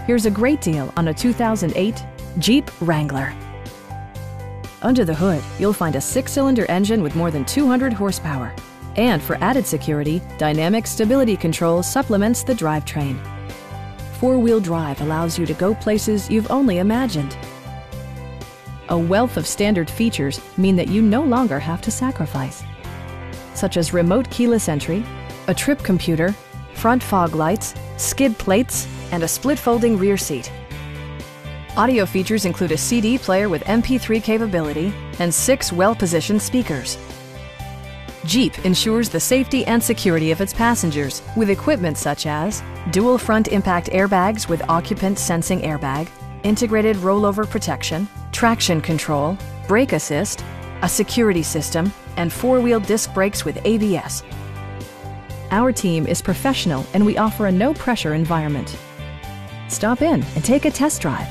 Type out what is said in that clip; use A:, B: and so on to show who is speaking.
A: Here's a great deal on a 2008 Jeep Wrangler. Under the hood, you'll find a 6-cylinder engine with more than 200 horsepower. And for added security, Dynamic Stability Control supplements the drivetrain. 4-wheel drive allows you to go places you've only imagined. A wealth of standard features mean that you no longer have to sacrifice, such as remote keyless entry, a trip computer, front fog lights, skid plates, and a split folding rear seat. Audio features include a CD player with MP3 capability and 6 well-positioned speakers. Jeep ensures the safety and security of its passengers with equipment such as dual front impact airbags with occupant sensing airbag, integrated rollover protection, traction control, brake assist, a security system, and 4-wheel disc brakes with ABS. Our team is professional and we offer a no-pressure environment. Stop in and take a test drive.